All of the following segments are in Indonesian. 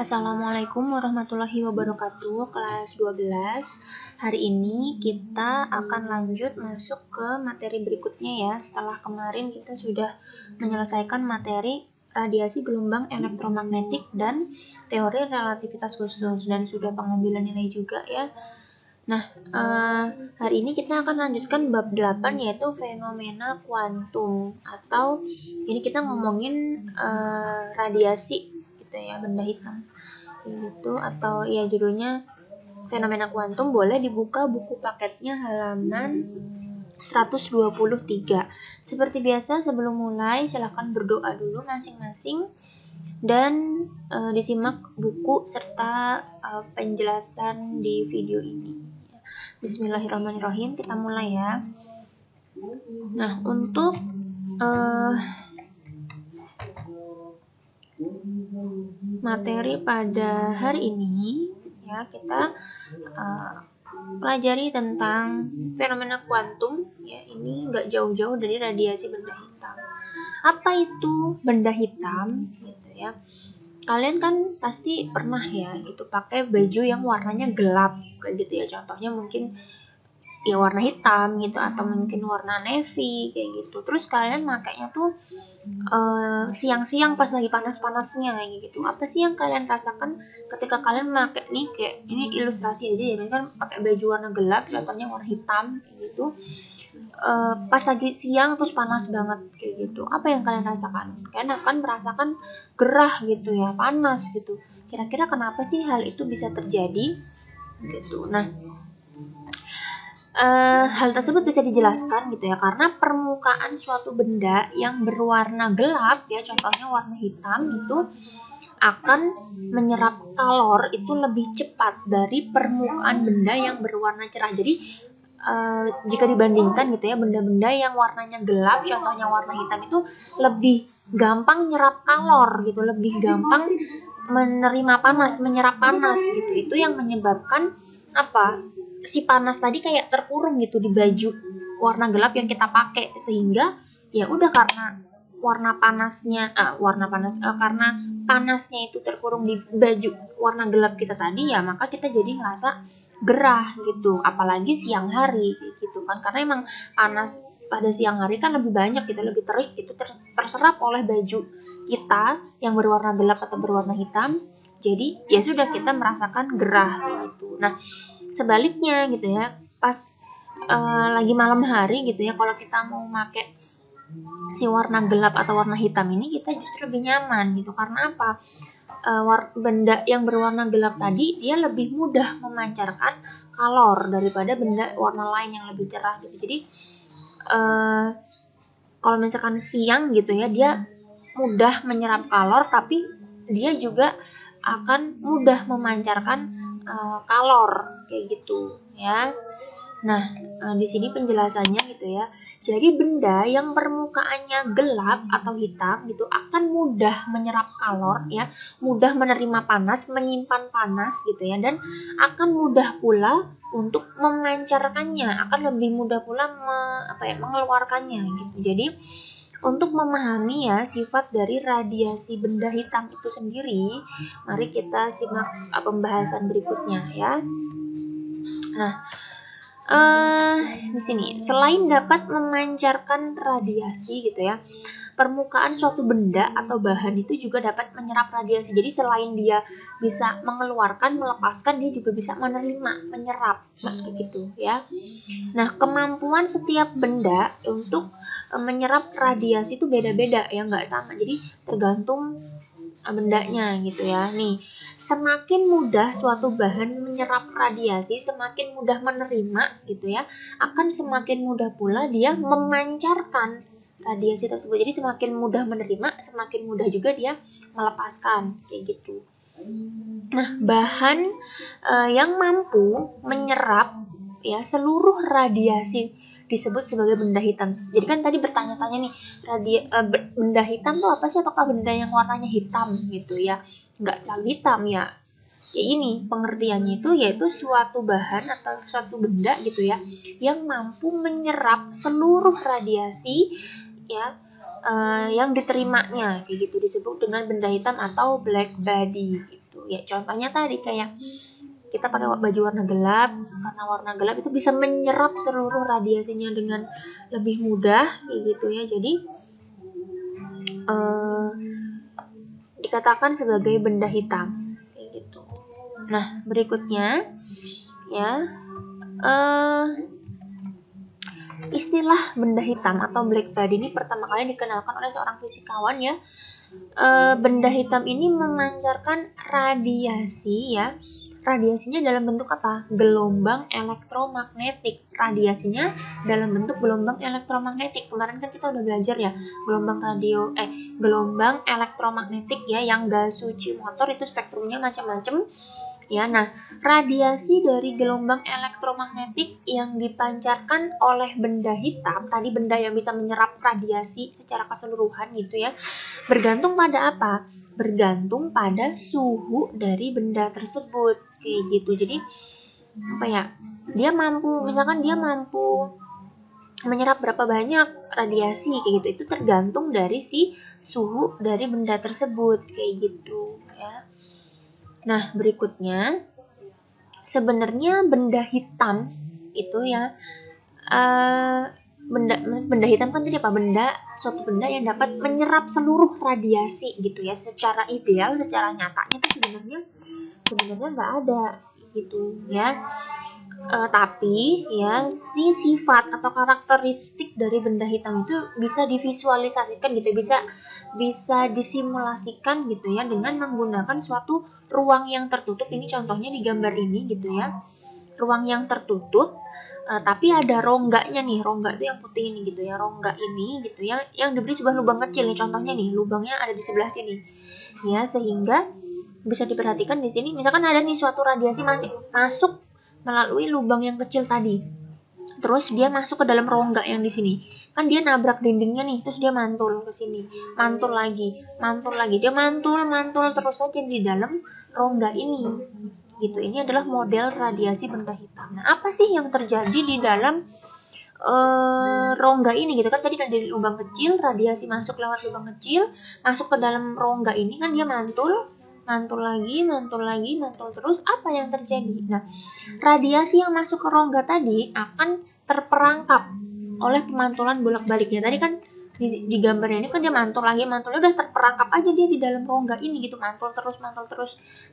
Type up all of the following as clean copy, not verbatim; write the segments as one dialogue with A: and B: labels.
A: Assalamualaikum warahmatullahi wabarakatuh, kelas 12. Hari ini kita akan lanjut masuk ke materi berikutnya ya. Setelah kemarin kita sudah menyelesaikan materi radiasi gelombang elektromagnetik dan teori relativitas khusus dan sudah pengambilan nilai juga ya. Nah, hari ini kita akan lanjutkan bab 8 yaitu fenomena kuantum, atau ini kita ngomongin radiasi gitu ya, benda hitam gitu, atau ya judulnya fenomena kuantum. Boleh dibuka buku paketnya halaman 123. Seperti biasa sebelum mulai silahkan berdoa dulu masing-masing dan disimak buku serta penjelasan di video ini. Bismillahirrahmanirrahim, kita mulai ya. Nah, untuk materi pada hari ini ya, kita pelajari tentang fenomena kuantum ya. Ini nggak jauh-jauh dari radiasi benda hitam. Apa itu benda hitam gitu ya? Kalian kan pasti pernah ya gitu pakai baju yang warnanya gelap kayak gitu ya. Contohnya mungkin ya warna hitam gitu, atau mungkin warna navy kayak gitu. Terus kalian makainya tuh siang-siang pas lagi panas-panasnya kayak gitu. Apa sih yang kalian rasakan ketika kalian pakai nih, kayak ini ilustrasi aja ya, kan pakai baju warna gelap, contohnya warna hitam kayak gitu. Pas lagi siang terus panas banget kayak gitu. Apa yang kalian rasakan? Kalian akan merasakan gerah gitu ya, panas gitu. Kira-kira kenapa sih hal itu bisa terjadi gitu? Nah, hal tersebut bisa dijelaskan gitu ya, karena permukaan suatu benda yang berwarna gelap ya, contohnya warna hitam, itu akan menyerap kalor itu lebih cepat dari permukaan benda yang berwarna cerah. Jadi jika dibandingkan gitu ya, benda-benda yang warnanya gelap, contohnya warna hitam, itu lebih gampang nyerap kalor gitu, lebih gampang menerima panas, menyerap panas gitu. Itu yang menyebabkan apa? Si panas tadi kayak terkurung gitu di baju warna gelap yang kita pakai, sehingga ya udah, karena karena panasnya itu terkurung di baju warna gelap kita tadi ya, maka kita jadi ngerasa gerah gitu. Apalagi siang hari gitu kan, karena emang panas pada siang hari kan lebih banyak gitu, lebih terik gitu, terserap oleh baju kita yang berwarna gelap atau berwarna hitam. Jadi ya sudah, kita merasakan gerah gitu. Nah, sebaliknya gitu ya, pas lagi malam hari gitu ya, kalau kita mau pakai si warna gelap atau warna hitam ini, kita justru lebih nyaman gitu. Karena apa? Benda yang berwarna gelap tadi dia lebih mudah memancarkan kalor daripada benda warna lain yang lebih cerah gitu. Jadi kalau misalkan siang gitu ya, dia mudah menyerap kalor, tapi dia juga akan mudah memancarkan kalor kayak gitu ya. Nah, di sini penjelasannya gitu ya. Jadi benda yang permukaannya gelap atau hitam gitu akan mudah menyerap kalor ya, mudah menerima panas, menyimpan panas gitu ya, dan akan mudah pula untuk memancarkannya, akan lebih mudah pula mengeluarkannya gitu. Jadi untuk memahami ya sifat dari radiasi benda hitam itu sendiri, mari kita simak pembahasan berikutnya ya. Nah, di sini selain dapat memancarkan radiasi gitu ya, permukaan suatu benda atau bahan itu juga dapat menyerap radiasi. Jadi selain dia bisa mengeluarkan, melepaskan, dia juga bisa menerima, menyerap gitu ya. Nah, kemampuan setiap benda untuk menyerap radiasi itu beda-beda ya, nggak sama. Jadi tergantung bendanya gitu ya. Nih, semakin mudah suatu bahan menyerap radiasi, semakin mudah menerima gitu ya, akan semakin mudah pula dia memancarkan radiasi tersebut. Jadi semakin mudah menerima, semakin mudah juga dia melepaskan kayak gitu. Nah, bahan yang mampu menyerap ya seluruh radiasi disebut sebagai benda hitam. Jadi kan tadi bertanya-tanya nih, benda hitam tuh apa sih? Apakah benda yang warnanya hitam gitu ya? Nggak selalu hitam ya. Ya ini pengertiannya itu yaitu suatu bahan atau suatu benda gitu ya, yang mampu menyerap seluruh radiasi ya yang diterimanya kayak gitu, disebut dengan benda hitam atau black body gitu ya. Contohnya tadi kayak kita pakai baju warna gelap, karena warna gelap itu bisa menyerap seluruh radiasinya dengan lebih mudah kayak gitu ya. Jadi dikatakan sebagai benda hitam kayak gitu. Nah, berikutnya ya, istilah benda hitam atau black body ini pertama kali dikenalkan oleh seorang fisikawan ya. Benda hitam ini memancarkan radiasi ya. Radiasinya dalam bentuk apa? Gelombang elektromagnetik. Radiasinya dalam bentuk gelombang elektromagnetik. Kemarin kan kita udah belajar ya, gelombang elektromagnetik ya, yang Gauss-Suci motor itu spektrumnya macam-macam. Ya, nah, radiasi dari gelombang elektromagnetik yang dipancarkan oleh benda hitam, tadi benda yang bisa menyerap radiasi secara keseluruhan gitu ya, bergantung pada apa? Bergantung pada suhu dari benda tersebut kayak gitu. Jadi apa ya? Misalkan dia mampu menyerap berapa banyak radiasi kayak gitu. Itu tergantung dari si suhu dari benda tersebut kayak gitu ya. Nah, berikutnya sebenarnya benda hitam itu ya, benda hitam kan tadi apa? Suatu benda yang dapat menyerap seluruh radiasi gitu ya. Secara ideal, secara nyatanya itu sebenarnya nggak ada gitu ya. Tapi ya, si sifat atau karakteristik dari benda hitam itu bisa divisualisasikan gitu, bisa disimulasikan gitu ya, dengan menggunakan suatu ruang yang tertutup. Ini contohnya di gambar ini gitu ya, ruang yang tertutup, tapi ada rongganya nih. Rongga itu yang putih ini gitu ya, rongga ini gitu ya, yang diberi sebuah lubang kecil nih. Contohnya nih, lubangnya ada di sebelah sini ya, sehingga bisa diperhatikan di sini misalkan ada nih suatu radiasi masuk melalui lubang yang kecil tadi, terus dia masuk ke dalam rongga yang di sini, kan dia nabrak dindingnya nih, terus dia mantul ke sini, mantul lagi, dia mantul terus saja di dalam rongga ini gitu. Ini adalah model radiasi benda hitam. Nah, apa sih yang terjadi di dalam rongga ini gitu kan? Tadi dari lubang kecil, radiasi masuk lewat lubang kecil, masuk ke dalam rongga ini, kan dia mantul terus. Apa yang terjadi? Nah, radiasi yang masuk ke rongga tadi akan terperangkap oleh pemantulan bolak-baliknya. Tadi kan di gambarnya ini kan dia mantulnya udah terperangkap aja dia di dalam rongga ini gitu, mantul terus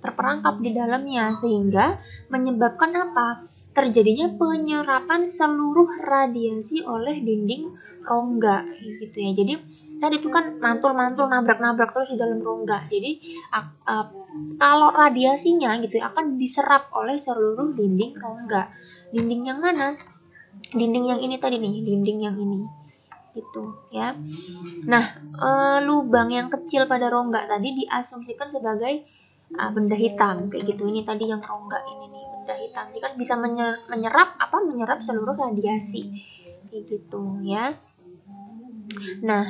A: terperangkap di dalamnya, sehingga menyebabkan apa? Terjadinya penyerapan seluruh radiasi oleh dinding rongga gitu ya. Jadi tadi itu kan mantul nabrak terus di dalam rongga. Jadi kalau radiasinya gitu ya, akan diserap oleh seluruh dinding rongga. Dinding yang mana? Dinding yang ini tadi nih, dinding yang ini gitu ya. Nah, lubang yang kecil pada rongga tadi diasumsikan sebagai benda hitam kayak gitu. Ini tadi yang rongga ini nih, benda hitam. Ini kan bisa menyerap seluruh radiasi kayak gitu ya. Nah,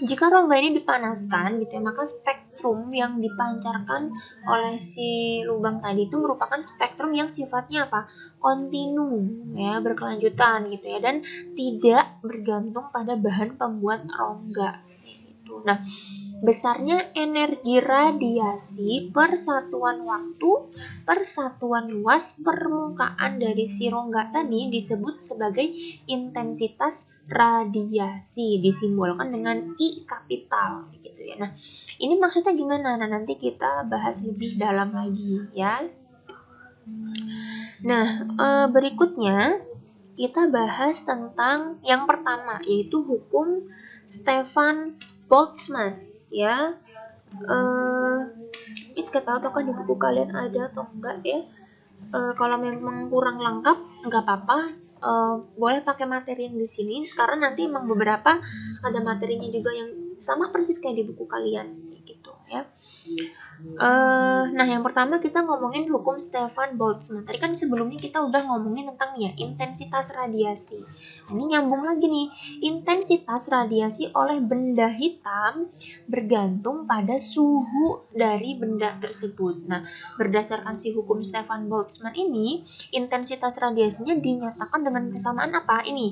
A: jika rongga ini dipanaskan gitu ya, maka spektrum yang dipancarkan oleh si lubang tadi itu merupakan spektrum yang sifatnya apa? Kontinu ya, berkelanjutan gitu ya, dan tidak bergantung pada bahan pembuat rongga gitu. Nah, besarnya energi radiasi per satuan waktu, per satuan luas permukaan dari si rongga tadi disebut sebagai intensitas radiasi, disimbolkan dengan I kapital gitu ya. Nah, ini maksudnya gimana? Nah, nanti kita bahas lebih dalam lagi ya. Nah, berikutnya kita bahas tentang yang pertama, yaitu hukum Stefan Boltzmann ya. Miss gak tahu apakah di buku kalian ada atau enggak ya. Kalau memang kurang lengkap nggak apa-apa, boleh pakai materi yang di sini, karena nanti emang beberapa ada materinya juga yang sama persis kayak di buku kalian gitu ya. Nah, yang pertama kita ngomongin hukum Stefan Boltzmann. Tadi kan sebelumnya kita udah ngomongin tentang ya intensitas radiasi. Nah, ini nyambung lagi nih. Intensitas radiasi oleh benda hitam bergantung pada suhu dari benda tersebut. Nah, berdasarkan si hukum Stefan Boltzmann ini, intensitas radiasinya dinyatakan dengan persamaan apa? Ini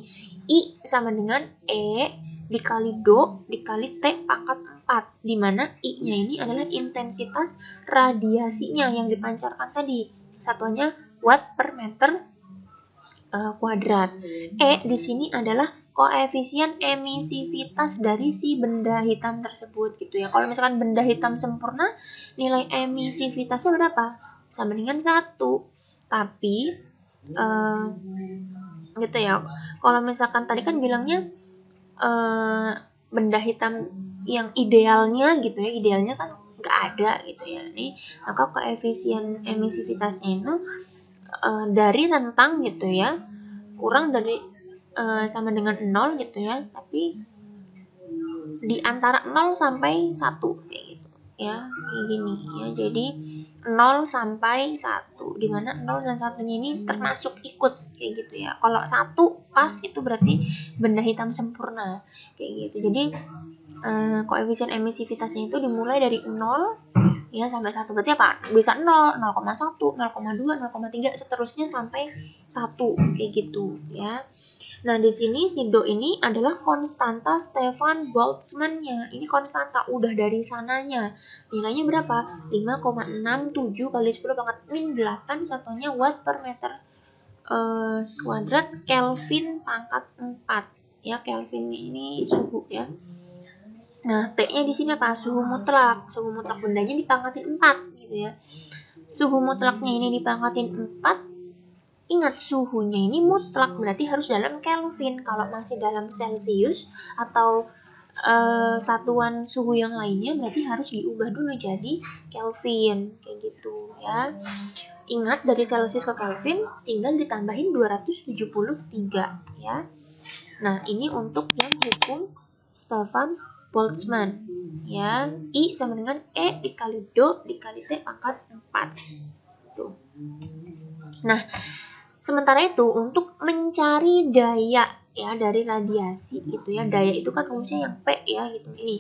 A: I sama dengan E dikali do dikali T pangkat 4, di mana I-nya ini adalah intensitas radiasinya yang dipancarkan tadi. Satuannya watt per meter kuadrat. Di sini adalah koefisien emisivitas dari si benda hitam tersebut gitu ya. Kalau misalkan benda hitam sempurna, nilai emisivitasnya berapa? Sama dengan 1. Tapi gitu ya. Kalau misalkan tadi kan bilangnya benda hitam yang idealnya gitu ya, idealnya kan nggak ada gitu ya. Nih, maka koefisien emisivitasnya itu dari rentang gitu ya, kurang dari sama dengan 0 gitu ya, tapi di antara 0 sampai 1 kayak gitu ya, kayak gini ya. Jadi 0 sampai 1, dimana 0 dan 1 ini termasuk ikut kayak gitu ya. Kalau 1 pas itu berarti benda hitam sempurna kayak gitu. Jadi koefisien emisivitasnya itu dimulai dari 0 ya sampai 1. Berarti apa? Bisa 0, 0,1, 0,2, 0,3 seterusnya sampai 1 kayak gitu ya. Nah, di sini si do ini adalah konstanta Stefan Boltzmann-nya. Ini konstanta udah dari sananya. Nilainya berapa? 5,67 kali 10 pangkat min 8, satunya watt per meter kuadrat, Kelvin pangkat 4. Ya, Kelvin ini suhu ya. Nah, T-nya di sini apa? Suhu mutlak. Suhu mutlak bendanya dipangkatin 4 gitu ya. Suhu mutlaknya ini dipangkatin 4. Ingat, suhunya ini mutlak, berarti harus dalam Kelvin. Kalau masih dalam Celsius atau satuan suhu yang lainnya, berarti harus diubah dulu jadi Kelvin kayak gitu ya. Ingat, dari Celsius ke Kelvin tinggal ditambahin 273 ya. Nah, ini untuk yang hukum Stefan Boltzmann ya. I sama dengan E dikali do dikali T pangkat 4 tuh. Nah, sementara itu untuk mencari daya ya dari radiasi gitu ya. Daya itu kan rumusnya yang P ya gitu. Ini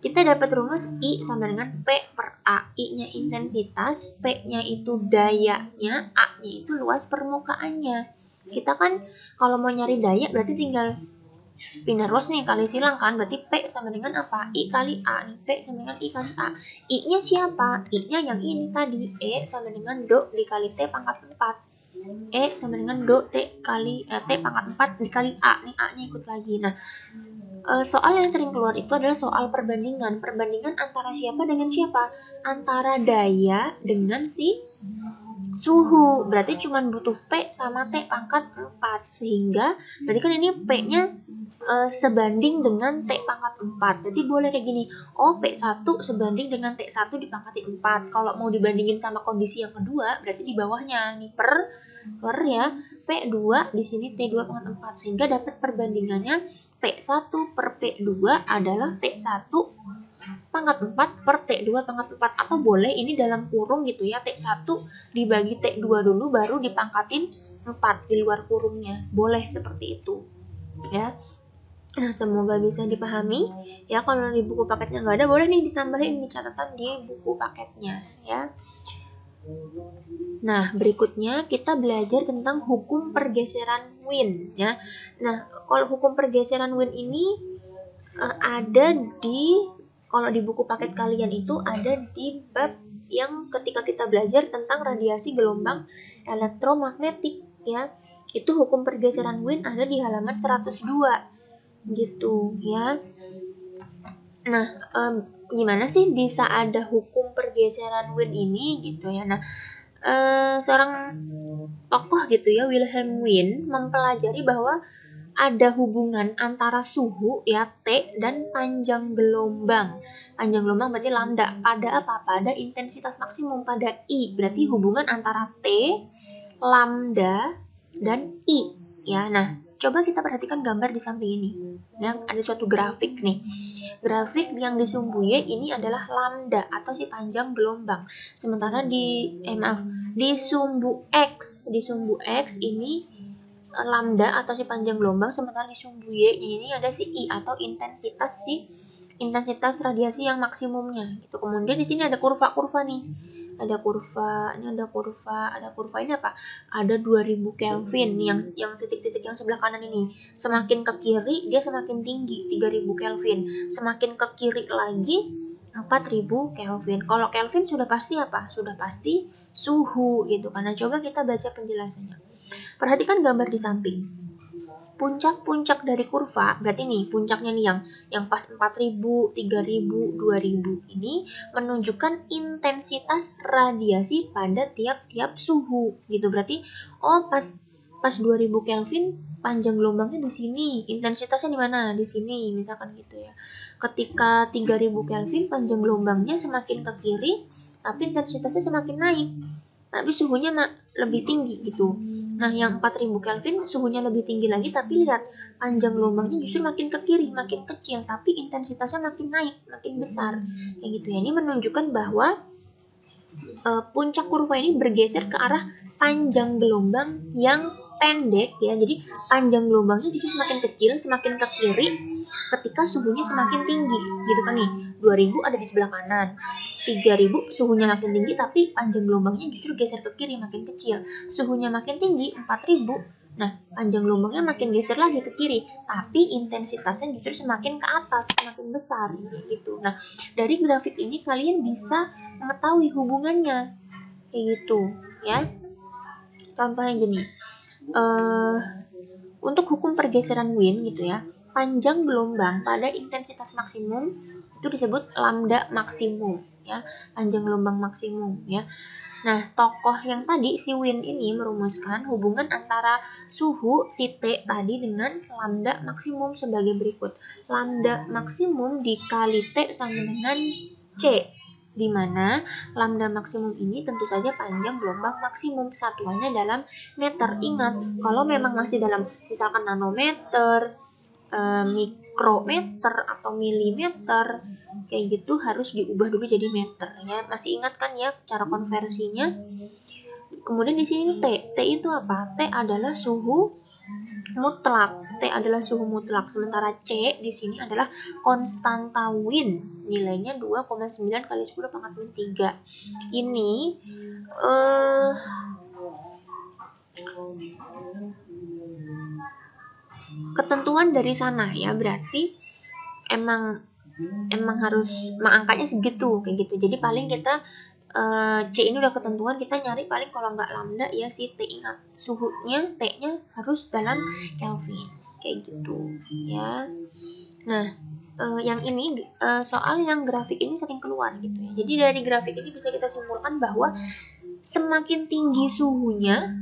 A: kita dapat rumus I sama dengan P per A. I-nya intensitas, P-nya itu dayanya, A-nya itu luas permukaannya. Kita kan kalau mau nyari daya berarti tinggal pindah ruas nih, kali silang kan, berarti P sama dengan apa? I kali A nih, P sama dengan I kali A. I-nya siapa? I-nya yang ini tadi, E sama dengan do dikali T pangkat 4. E sama dengan do T kali T pangkat 4 dikali A. Nih A-nya ikut lagi. Nah, soal yang sering keluar itu adalah soal perbandingan. Perbandingan antara siapa dengan siapa? Antara daya dengan si suhu. Berarti cuma butuh P sama T pangkat 4. Sehingga berarti kan ini P-nya sebanding dengan T pangkat 4. Jadi boleh kayak gini. Oh, P1 sebanding dengan T1 dipangkatin 4. Kalau mau dibandingin sama kondisi yang kedua, berarti di bawahnya nih per ya. P2 di sini T2 pangkat 4. Sehingga dapat perbandingannya P1 per P2 adalah T1 pangkat 4 per T2 pangkat 4. Atau boleh ini dalam kurung gitu ya. T1 dibagi T2 dulu baru dipangkatin 4 di luar kurungnya. Boleh seperti itu ya. Nah, semoga bisa dipahami ya. Kalau di buku paketnya nggak ada, boleh nih ditambahin di catatan di buku paketnya ya. Nah, berikutnya kita belajar tentang hukum pergeseran Wien ya. Nah, kalau hukum pergeseran Wien ini ada di, kalau di buku paket kalian itu ada di bab yang ketika kita belajar tentang radiasi gelombang elektromagnetik ya. Itu hukum pergeseran Wien ada di halaman 102 gitu ya. Nah, gimana sih bisa ada hukum pergeseran Wien ini gitu ya. Nah, seorang tokoh gitu ya, Wilhelm Wien, mempelajari bahwa ada hubungan antara suhu ya T dan panjang gelombang. Panjang gelombang berarti lambda. Pada apa? Pada intensitas maksimum, pada I. Berarti hubungan antara T, lambda, dan I ya. Nah, coba kita perhatikan gambar di samping ini. Ya, ada suatu grafik nih. Grafik yang di sumbu Y ini adalah lambda atau si panjang gelombang. Sementara di sumbu X ini lambda atau si panjang gelombang, sementara di sumbu Y ini ada si I atau intensitas radiasi yang maksimumnya. Itu kemudian di sini ada kurva-kurva nih. ada kurva, ini apa? Ada 2000 Kelvin yang titik-titik yang sebelah kanan ini. Semakin ke kiri dia semakin tinggi, 3000 Kelvin. Semakin ke kiri lagi 4000 Kelvin. Kalau Kelvin sudah pasti apa? Sudah pasti suhu gitu. Karena coba kita baca penjelasannya. Perhatikan gambar di samping. Puncak-puncak dari kurva, berarti nih puncaknya nih yang pas 4000, 3000, 2000 ini menunjukkan intensitas radiasi pada tiap-tiap suhu gitu. Berarti pas 2000 Kelvin panjang gelombangnya di sini, intensitasnya di mana? Di sini misalkan gitu ya. Ketika 3000 Kelvin panjang gelombangnya semakin ke kiri tapi intensitasnya semakin naik. Tapi suhunya lebih tinggi gitu. Nah, yang 4000 Kelvin suhunya lebih tinggi lagi, tapi lihat panjang gelombangnya justru makin ke kiri, makin kecil, tapi intensitasnya makin naik, makin besar. Kayak gitu ya. Ini menunjukkan bahwa puncak kurva ini bergeser ke arah panjang gelombang yang pendek ya. Jadi panjang gelombangnya justru semakin kecil, semakin ke kiri ketika suhunya semakin tinggi gitu kan nih. 2000 ada di sebelah kanan, 3000 suhunya makin tinggi tapi panjang gelombangnya justru geser ke kiri, makin kecil. Suhunya makin tinggi 4000, nah panjang gelombangnya makin geser lagi ke kiri tapi intensitasnya justru semakin ke atas, semakin besar gitu. Nah dari grafik ini kalian bisa mengetahui hubungannya kayak gitu ya. Contohnya gini, untuk hukum pergeseran Wien gitu ya, panjang gelombang pada intensitas maksimum itu disebut lambda maksimum ya, panjang gelombang maksimum ya. Nah, tokoh yang tadi si Wien ini merumuskan hubungan antara suhu si T tadi dengan lambda maksimum sebagai berikut. Lambda maksimum dikali T sama dengan C, di mana lambda maksimum ini tentu saja panjang gelombang maksimum, satuannya dalam meter. Ingat, kalau memang masih dalam misalkan nanometer, mikrometer atau milimeter kayak gitu harus diubah dulu jadi meter ya. Masih ingat kan ya cara konversinya? Kemudian di sini T itu apa? T adalah suhu mutlak. Sementara C di sini adalah konstanta Wien. Nilainya 2,9 kali 10 pangkat min 3. Ini ketentuan dari sana ya, berarti emang harus angkanya segitu kayak gitu. Jadi paling kita C ini udah ketentuan, kita nyari paling kalau nggak lambda ya si T. Ingat suhunya T-nya harus dalam Kelvin kayak gitu ya. Nah yang ini soal yang grafik ini sering keluar gitu ya. Jadi dari grafik ini bisa kita simpulkan bahwa semakin tinggi suhunya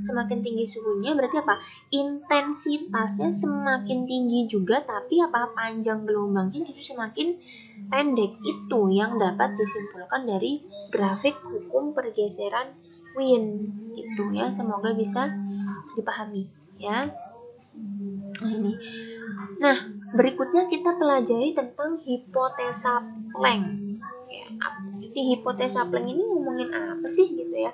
A: berarti apa? Intensitasnya semakin tinggi juga, tapi apa? Panjang gelombangnya justru semakin pendek. Itu yang dapat disimpulkan dari grafik hukum pergeseran Wien gitu ya. Semoga bisa dipahami ya. Nah, berikutnya kita pelajari tentang hipotesa Planck. Si hipotesa Planck ini ngomongin apa sih gitu ya?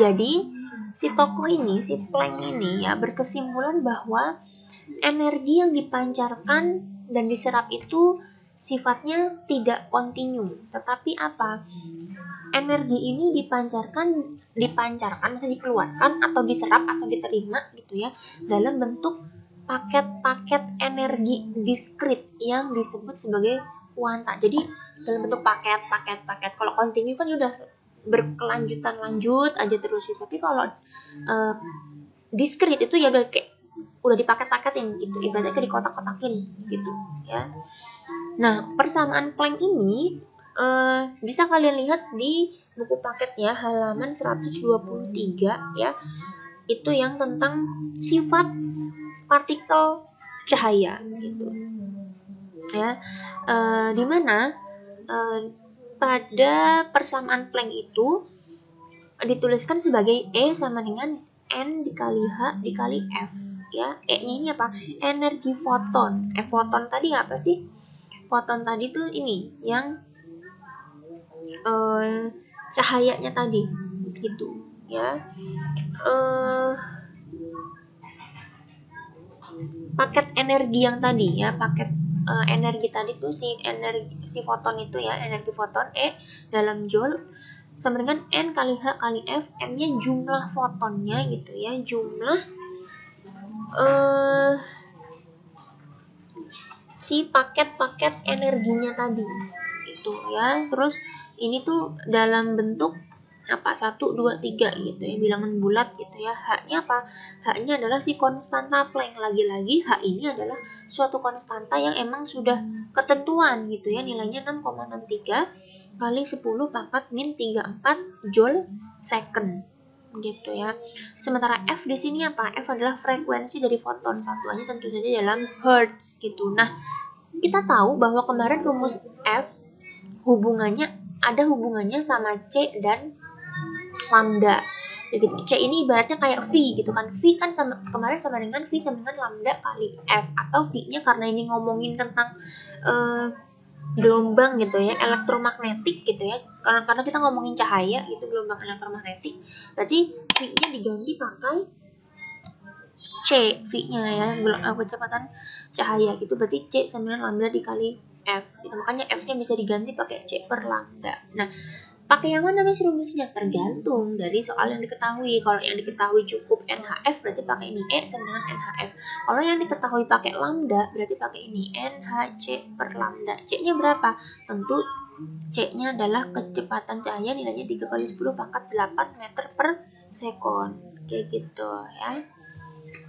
A: Jadi si tokoh ini, si Planck ini ya berkesimpulan bahwa energi yang dipancarkan dan diserap itu sifatnya tidak kontinu, tetapi apa? Energi ini dipancarkan misalnya dikeluarkan atau diserap atau diterima gitu ya dalam bentuk paket-paket energi diskrit yang disebut sebagai kuanta. Jadi dalam bentuk paket. Kalau kontinu kan udah berkelanjutan lanjut aja terus gitu. Tapi kalau diskrit itu ya udah dipaket-paketin gitu, ibaratnya kayak dikotak-kotakin gitu ya. Nah, persamaan Planck ini bisa kalian lihat di buku paketnya halaman 123 ya. Itu yang tentang sifat partikel cahaya gitu. Ya. Dimana pada persamaan Planck itu dituliskan sebagai E sama dengan N dikali H dikali F ya. E-nya ini apa? Energi foton. Foton tadi apa sih? Foton tadi tuh ini yang cahayanya tadi gitu ya. Paket energi yang tadi ya, paket energi tadi tuh si foton itu ya, energi foton E dalam joule sama dengan N kali H kali F. N-nya jumlah fotonnya gitu ya, jumlah si paket-paket energinya tadi itu ya. Terus ini tuh dalam bentuk apa 1, 2, 3 gitu ya, bilangan bulat gitu ya. H-nya apa? H-nya adalah si konstanta Planck. Lagi-lagi H ini adalah suatu konstanta yang emang sudah ketentuan gitu ya, nilainya 6,63 kali 10 pangkat min 34 joule second gitu ya. Sementara F di sini apa? F adalah frekuensi dari foton, satuannya tentu saja dalam hertz gitu. Nah, kita tahu bahwa kemarin rumus F ada hubungannya sama C dan lambda. Jadi C ini ibaratnya kayak V gitu kan. V kan kemarin sama dengan V sama dengan lambda kali F, atau V-nya karena ini ngomongin tentang gelombang gitu ya, elektromagnetik gitu ya. Karena kita ngomongin cahaya gitu, gelombang elektromagnetik. Berarti V-nya diganti pakai C, V-nya ya, kecepatan cahaya gitu. Berarti C sama dengan lambda dikali F gitu. Makanya F-nya bisa diganti pakai C per lambda. Nah, pakai yang mana Mas rumusnya? Tergantung dari soal yang diketahui. Kalau yang diketahui cukup NHF berarti pakai ini E sama dengan NHF. Kalau yang diketahui pakai lambda berarti pakai ini NHC per lambda. C-nya berapa? Tentu C-nya adalah kecepatan cahaya, nilainya 3 kali 10 pangkat 8 meter per sekon. Kayak gitu ya.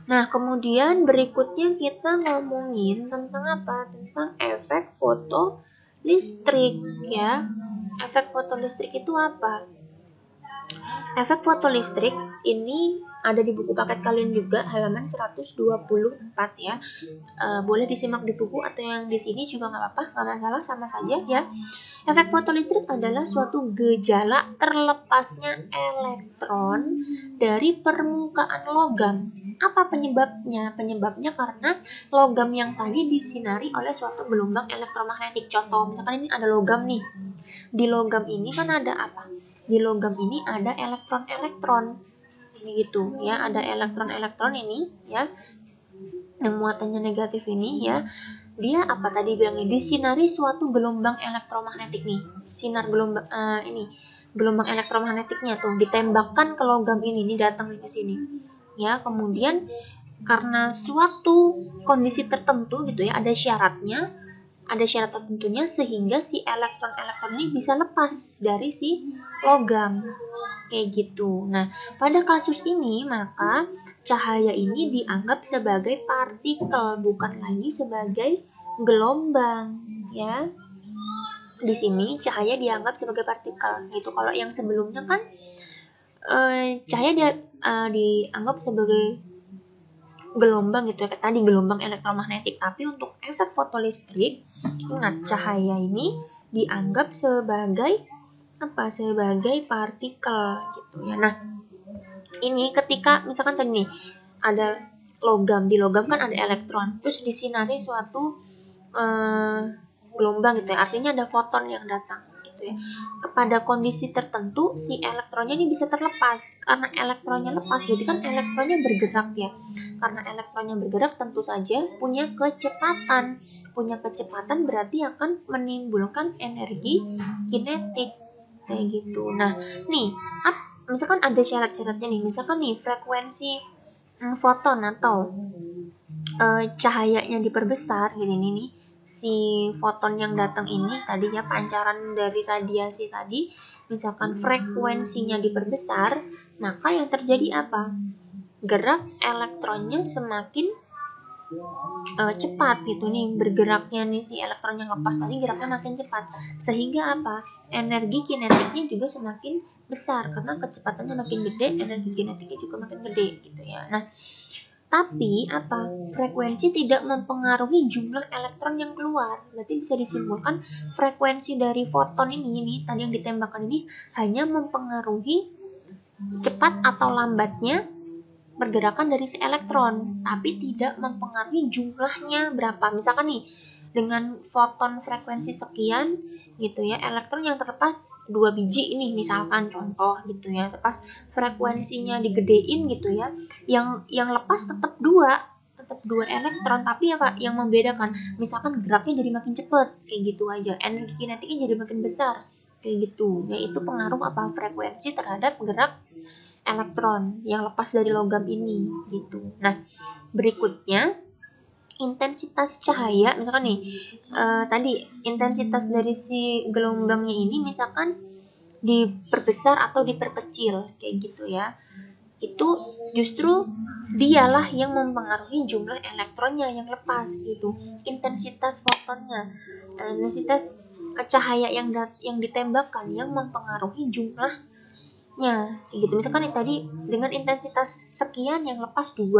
A: Nah, kemudian berikutnya kita ngomongin tentang apa? Tentang efek fotolistrik ya. Efek fotolistrik itu apa? Efek fotolistrik ini ada di buku paket kalian juga, halaman 124 ya. Boleh disimak di buku atau yang di sini juga nggak apa-apa, nggak masalah, sama saja ya. Efek fotolistrik adalah suatu gejala terlepasnya elektron dari permukaan logam. Apa penyebabnya? Penyebabnya karena logam yang tadi disinari oleh suatu gelombang elektromagnetik. Contoh, misalkan ini ada logam nih. Di logam ini kan ada apa? Di logam ini ada elektron-elektron. Ini gitu ya, ada elektron-elektron ini ya. Yang muatannya negatif ini ya. Dia apa tadi bilangnya? Disinari suatu gelombang elektromagnetik nih. Sinar gelombang gelombang elektromagnetiknya tuh ditembakkan ke logam ini datang ke sini. Ya, kemudian karena suatu kondisi tertentu gitu ya, ada syarat tertentunya sehingga si elektron-elektron ini bisa lepas dari si logam kayak gitu. Nah, pada kasus ini maka cahaya ini dianggap sebagai partikel, bukan lagi sebagai gelombang ya. Di sini cahaya dianggap sebagai partikel gitu. Kalau yang sebelumnya kan cahaya dianggap sebagai gelombang gitu ya, tadi gelombang elektromagnetik. Tapi untuk efek fotolistrik, ingat cahaya ini dianggap sebagai apa? Sebagai partikel gitu ya. Nah, ini ketika misalkan tadi nih ada logam, di logam kan ada elektron, terus disinari suatu gelombang gitu ya, artinya ada foton yang datang gitu ya. Kepada kondisi tertentu si elektronnya ini bisa terlepas. Karena elektronnya lepas berarti kan elektronnya bergerak ya. Karena elektronnya bergerak tentu saja punya kecepatan. Punya kecepatan berarti akan menimbulkan energi kinetik kayak gitu. Nah, nih misalkan ada syarat-syaratnya nih. Misalkan nih frekuensi foton atau cahayanya diperbesar gini nih. Si foton yang datang ini tadinya pancaran dari radiasi tadi, misalkan frekuensinya diperbesar, maka yang terjadi apa? Gerak elektronnya semakin cepat gitu nih, bergeraknya nih si elektron yang lepas tadi geraknya makin cepat, sehingga apa? Energi kinetiknya juga semakin besar karena kecepatannya makin gede, energi kinetiknya juga makin gede gitu ya. Nah, tapi apa? Frekuensi tidak mempengaruhi jumlah elektron yang keluar. Berarti bisa disimpulkan frekuensi dari foton ini tadi yang ditembakkan ini hanya mempengaruhi cepat atau lambatnya pergerakan dari si elektron, tapi tidak mempengaruhi jumlahnya berapa. Misalkan nih dengan foton frekuensi sekian gitu ya, elektron yang terlepas 2 biji ini misalkan contoh gitu ya, pas frekuensinya digedein gitu ya, yang lepas tetap 2 tetap 2 elektron, tapi apa yang membedakan? Misalkan geraknya jadi makin cepat, kayak gitu aja. Energi kinetiknya jadi makin besar, kayak gitu. Yaitu pengaruh apa? Frekuensi terhadap gerak elektron yang lepas dari logam ini, gitu. Nah, berikutnya intensitas cahaya, misalkan nih tadi intensitas dari si gelombangnya ini misalkan diperbesar atau diperkecil, kayak gitu ya. Itu justru dialah yang mempengaruhi jumlah elektronnya yang lepas, gitu. Intensitas fotonnya, intensitas cahaya yang ditembakkan yang mempengaruhi jumlahnya, gitu. Misalkan nih tadi dengan intensitas sekian yang lepas 2,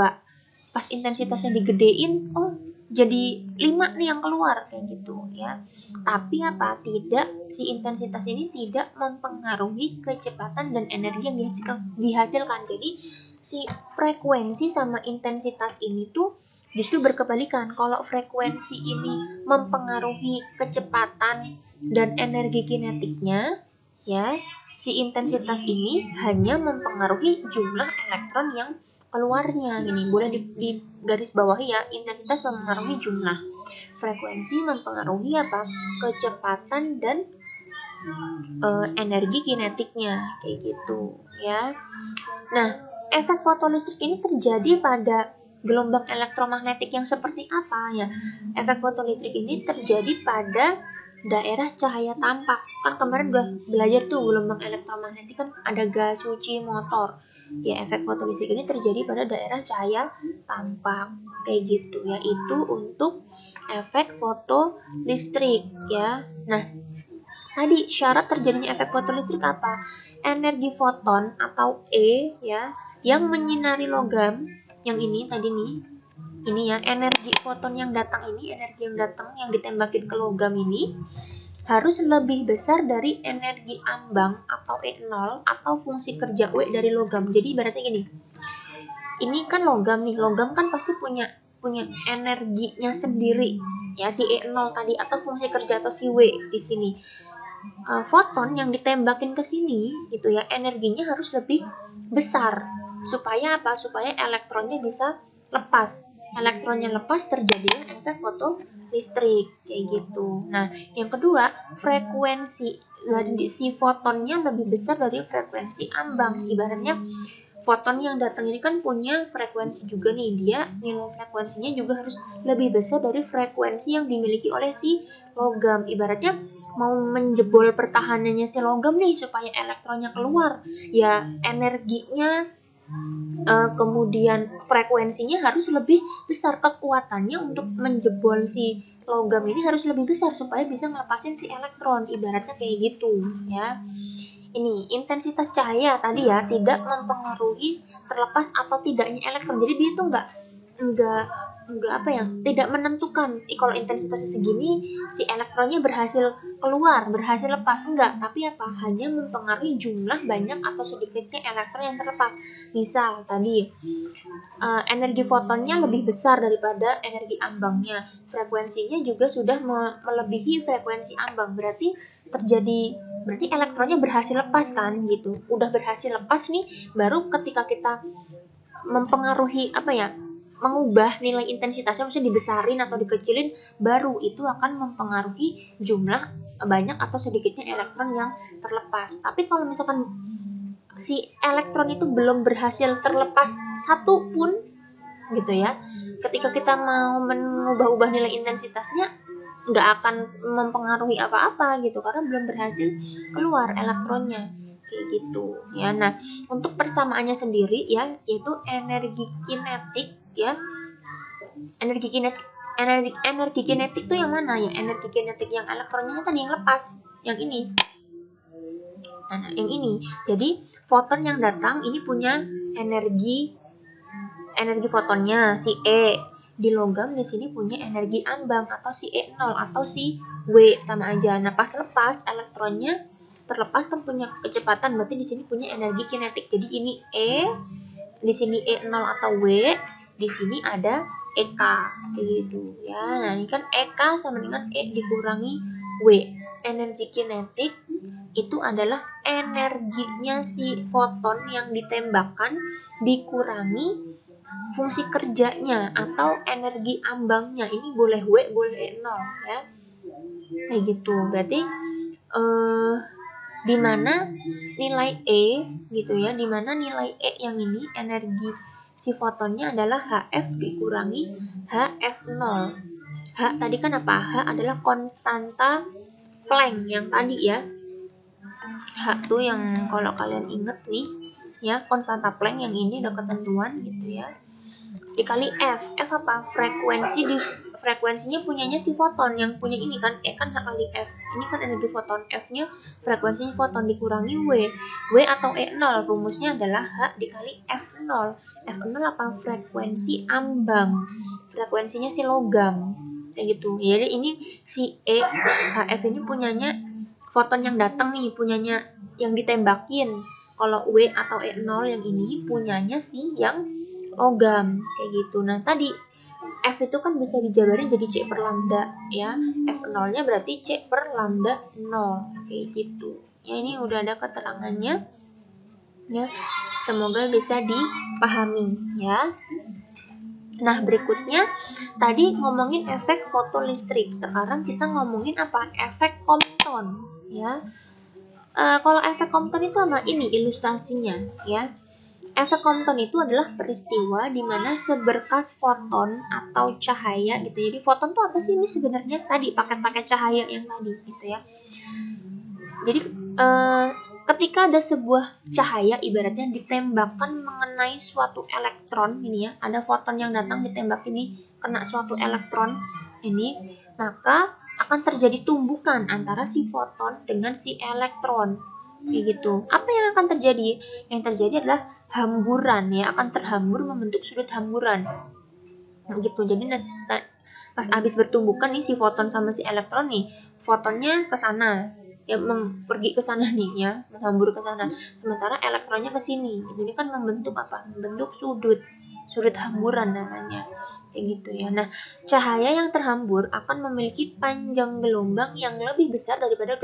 A: pas intensitasnya digedein, oh jadi 5 nih yang keluar, kayak gitu ya. Tapi apa? Tidak, si intensitas ini tidak mempengaruhi kecepatan dan energi yang dihasilkan. Jadi si frekuensi sama intensitas ini tuh justru berkebalikan. Kalau frekuensi ini mempengaruhi kecepatan dan energi kinetiknya, ya, si intensitas ini hanya mempengaruhi jumlah elektron yang keluarnya. Ini boleh di garis bawahi ya, intensitas mempengaruhi jumlah, frekuensi mempengaruhi apa? Kecepatan dan energi kinetiknya, kayak gitu ya. Nah, efek fotolistrik ini terjadi pada gelombang elektromagnetik yang seperti apa ya? Efek fotolistrik ini terjadi pada daerah cahaya tampak. Kan kemarin udah belajar tuh gelombang elektromagnetik kan ada gas, suci, motor. Ya, efek fotolistrik ini terjadi pada daerah cahaya tampak, kayak gitu ya. Itu untuk efek fotolistrik ya. Nah, tadi syarat terjadinya efek fotolistrik apa? Energi foton atau E ya, yang menyinari logam yang ini tadi nih. Ini ya, energi foton yang datang ini, energi yang datang yang ditembakin ke logam ini harus lebih besar dari energi ambang atau E0 atau fungsi kerja W dari logam. Jadi ibaratnya gini. Ini kan logam nih, logam kan pasti punya energinya sendiri. Ya, si E0 tadi atau fungsi kerja atau si W di sini. Foton yang ditembakin ke sini gitu ya, energinya harus lebih besar. Supaya apa? Supaya elektronnya bisa lepas. Elektronnya lepas, terjadilah efek fotolistrik, kayak gitu. Nah, yang kedua, frekuensi dari si fotonnya lebih besar dari frekuensi ambang. Ibaratnya foton yang datang ini kan punya frekuensi juga nih, dia nilai frekuensinya juga harus lebih besar dari frekuensi yang dimiliki oleh si logam. Ibaratnya mau menjebol pertahanannya si logam nih supaya elektronnya keluar, ya energinya kemudian frekuensinya harus lebih besar, kekuatannya untuk menjebol si logam ini harus lebih besar supaya bisa ngelepasin si elektron, ibaratnya kayak gitu ya. Ini intensitas cahaya tadi ya tidak mempengaruhi terlepas atau tidaknya elektron, jadi dia tuh nggak apa ya, tidak menentukan kalau intensitasnya segini si elektronnya berhasil keluar, berhasil lepas, enggak, tapi apa, hanya mempengaruhi jumlah banyak atau sedikitnya elektron yang terlepas. Misal tadi energi fotonnya lebih besar daripada energi ambangnya, frekuensinya juga sudah melebihi frekuensi ambang, berarti elektronnya berhasil lepas kan, gitu. Udah berhasil lepas nih, baru ketika kita mempengaruhi apa ya, mengubah nilai intensitasnya, maksudnya dibesarin atau dikecilin, baru itu akan mempengaruhi jumlah banyak atau sedikitnya elektron yang terlepas. Tapi kalau misalkan si elektron itu belum berhasil terlepas satu pun gitu ya, ketika kita mau mengubah-ubah nilai intensitasnya nggak akan mempengaruhi apa-apa gitu, karena belum berhasil keluar elektronnya, kayak gitu ya. Nah, untuk persamaannya sendiri ya, yaitu energi kinetik ya. Energi kinetik tuh yang mana ya? Energi kinetik yang elektronnya tadi yang lepas, yang ini. Nah, yang ini. Jadi foton yang datang ini punya energi fotonnya si E. Di logam di sini punya energi ambang atau si E0 atau si W, sama aja. Nah, pas lepas elektronnya terlepas kan punya kecepatan, berarti di sini punya energi kinetik. Jadi ini E, di sini E0 atau W, di sini ada EK, gitu ya. Nah, ini kan EK sama dengan E dikurangi W. Energi kinetik itu adalah energinya si foton yang ditembakkan dikurangi fungsi kerjanya atau energi ambangnya. Ini boleh W, boleh E0 ya. Kayak gitu. Berarti di mana nilai E gitu ya, di mana nilai E yang ini energi si fotonnya adalah HF dikurangi HF0. H tadi kan apa? H adalah konstanta Planck yang tadi ya. H tuh yang kalau kalian inget nih ya, konstanta Planck yang ini ada ketentuan gitu ya, dikali F. F apa? Frekuensinya punyanya si foton, yang punya ini kan E kan H kali F, ini kan energi foton, F nya frekuensinya foton dikurangi W atau E0 rumusnya adalah H dikali F0. F0 apa? Frekuensi ambang, frekuensinya si logam kayak gitu. Jadi ini si E HF ini punyanya foton yang datang nih, punyanya yang ditembakin. Kalau W atau E0 yang ini punyanya si yang logam kayak gitu. Nah tadi F itu kan bisa dijabarin jadi C per lambda ya, F0 nya berarti C per lambda 0 kayak gitu ya. Ini udah ada keterangannya ya, semoga bisa dipahami ya. Nah berikutnya tadi ngomongin efek fotolistrik, sekarang kita ngomongin apa? Efek Compton ya. Kalau efek Compton itu apa? Ini ilustrasinya ya. Efek Compton itu adalah peristiwa di mana seberkas foton atau cahaya gitu. Jadi foton itu apa sih ini sebenarnya? Tadi paket-paket cahaya yang tadi gitu ya. Jadi ketika ada sebuah cahaya ibaratnya ditembakkan mengenai suatu elektron ini ya, ada foton yang datang ditembak ini kena suatu elektron ini, maka akan terjadi tumbukan antara si foton dengan si elektron kayak gitu. Apa yang akan terjadi? Yang terjadi adalah hamburan ya, akan terhambur membentuk sudut hamburan gitu. Jadi pas habis bertumbukan nih si foton sama si elektron nih, fotonnya ke sana ya, pergi ke sana nih ya, menghambur ke sana, sementara elektronnya ke sini. Ini kan membentuk apa? Membentuk sudut hamburan namanya kayak gitu ya. Nah cahaya yang terhambur akan memiliki panjang gelombang yang lebih besar daripada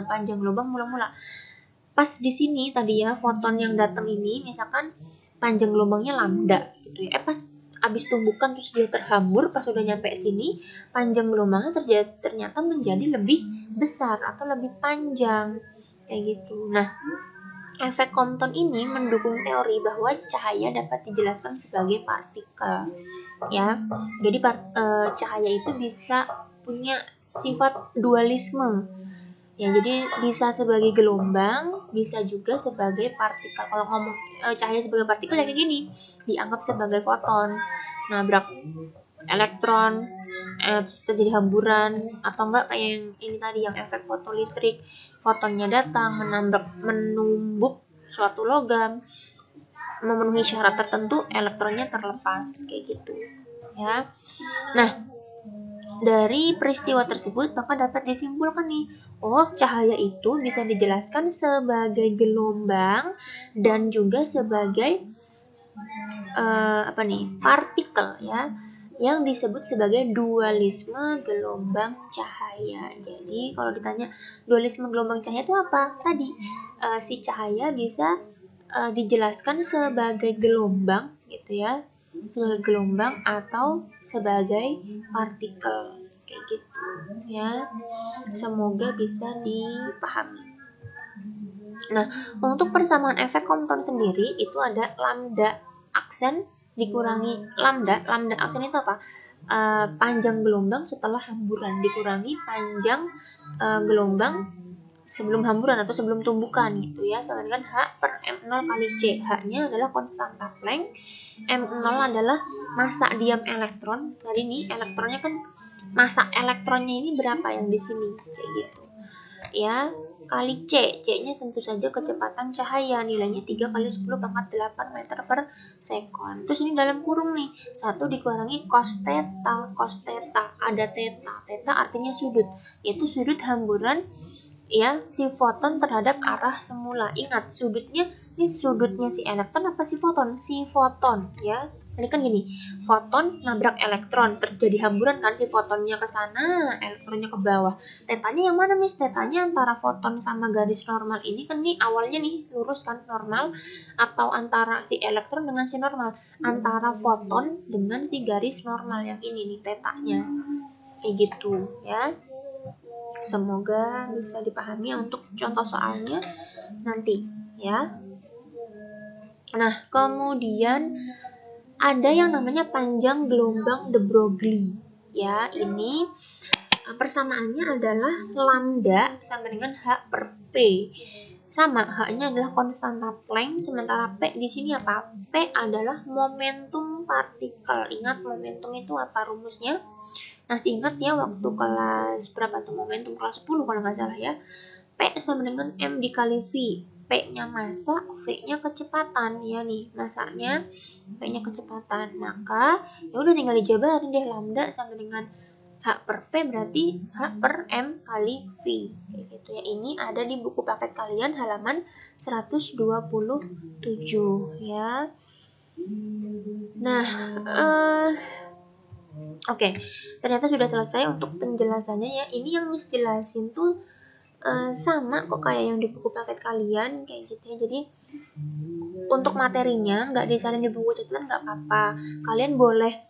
A: panjang gelombang mula-mula. Pas di sini tadi ya, foton yang datang ini misalkan panjang gelombangnya lambda gitu ya. Pas abis tumbukan terus dia terhambur, pas udah nyampe sini panjang gelombangnya ternyata menjadi lebih besar atau lebih panjang kayak gitu. Nah efek Compton ini mendukung teori bahwa cahaya dapat dijelaskan sebagai partikel ya. Jadi cahaya itu bisa punya sifat dualisme ya, jadi bisa sebagai gelombang, bisa juga sebagai partikel. Kalau ngomong cahaya sebagai partikel ya kayak gini, dianggap sebagai foton, nabrak elektron, terus terjadi hamburan, atau enggak kayak yang ini tadi yang efek fotolistrik, fotonnya datang menumbuk suatu logam, memenuhi syarat tertentu, elektronnya terlepas kayak gitu ya. Nah dari peristiwa tersebut maka dapat disimpulkan nih, oh cahaya itu bisa dijelaskan sebagai gelombang dan juga sebagai partikel ya, yang disebut sebagai dualisme gelombang cahaya. Jadi kalau ditanya dualisme gelombang cahaya itu apa? Tadi si cahaya bisa dijelaskan sebagai gelombang gitu ya, sebagai gelombang atau sebagai partikel kayak gitu ya. Semoga bisa dipahami. Nah, untuk persamaan efek Compton sendiri itu ada lambda aksen dikurangi lambda aksen itu apa? Panjang gelombang setelah hamburan dikurangi panjang gelombang sebelum hamburan atau sebelum tumbukan gitu ya, sama dengan H per M0 kali C. H-nya adalah konstanta Planck, M0 adalah massa diam elektron. Tadi nih elektronnya kan, massa elektronnya ini berapa yang di sini kayak gitu ya, kali C. C-nya tentu saja kecepatan cahaya, nilainya 3 kali 10 pangkat 8 meter per sekon. Terus ini dalam kurung nih, 1 dikurangi cos theta. Cos theta ada theta. Theta artinya sudut, yaitu sudut hamburan ya si foton terhadap arah semula. Ingat sudutnya Ini sudutnya si elektron apa si foton? Si foton ya. Ini kan gini, foton nabrak elektron, terjadi hamburan kan, si fotonnya ke sana, elektronnya ke bawah. Tetanya yang mana, Miss? Tetanya antara foton sama garis normal ini kan, nih awalnya nih lurus kan, normal, atau antara si elektron dengan si normal? Antara foton dengan si garis normal yang ini nih tetanya. Kayak gitu ya. Semoga bisa dipahami untuk contoh soalnya nanti ya. Nah, kemudian ada yang namanya panjang gelombang de Broglie. Ya, ini persamaannya adalah lambda sama dengan H per P. Sama, H-nya adalah konstanta Planck, sementara P di sini apa? P adalah momentum partikel. Ingat momentum itu apa rumusnya? Masih ingat ya waktu kelas berapa tuh, momentum kelas 10 kalau nggak salah ya. P sama dengan M dikali V. P-nya massa, V-nya kecepatan ya nih, massanya, P-nya kecepatan. Maka ya udah tinggal dijabarin deh, lambda sama dengan H per P berarti H per M kali V. Kayak gitu ya. Ini ada di buku paket kalian halaman 127 ya. Nah, oke. Ternyata sudah selesai untuk penjelasannya ya. Ini yang Miss jelasin tuh sama kok kayak yang di buku paket kalian kayak gitu ya. Jadi untuk materinya nggak disalin di buku catatan nggak apa-apa, kalian boleh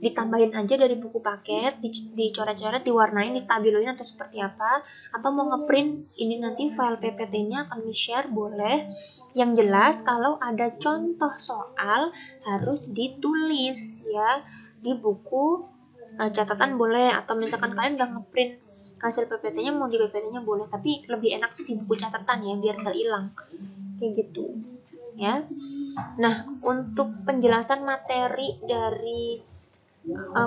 A: ditambahin aja dari buku paket, dicoret-coret, diwarnain, distabiloin atau seperti apa, atau mau ngeprint ini nanti file PPT-nya akan di-share boleh. Yang jelas kalau ada contoh soal harus ditulis ya di buku catatan boleh, atau misalkan kalian udah ngeprint hasil PPT-nya mau di PPT-nya boleh, tapi lebih enak sih di buku catatan ya biar nggak hilang kayak gitu ya. Nah, untuk penjelasan materi dari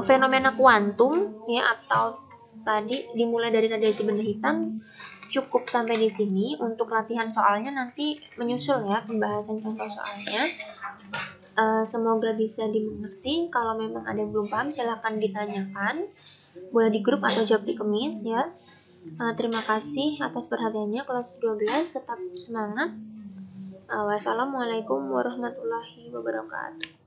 A: fenomena kuantum ya, atau tadi dimulai dari radiasi benda hitam, cukup sampai di sini. Untuk latihan soalnya nanti menyusul ya pembahasan contoh soalnya. Semoga bisa dimengerti. Kalau memang ada yang belum paham silahkan ditanyakan, boleh di grup atau jawab di kemis ya. Terima kasih atas perhatiannya. Kelas 12 tetap semangat. Wassalamualaikum warahmatullahi wabarakatuh.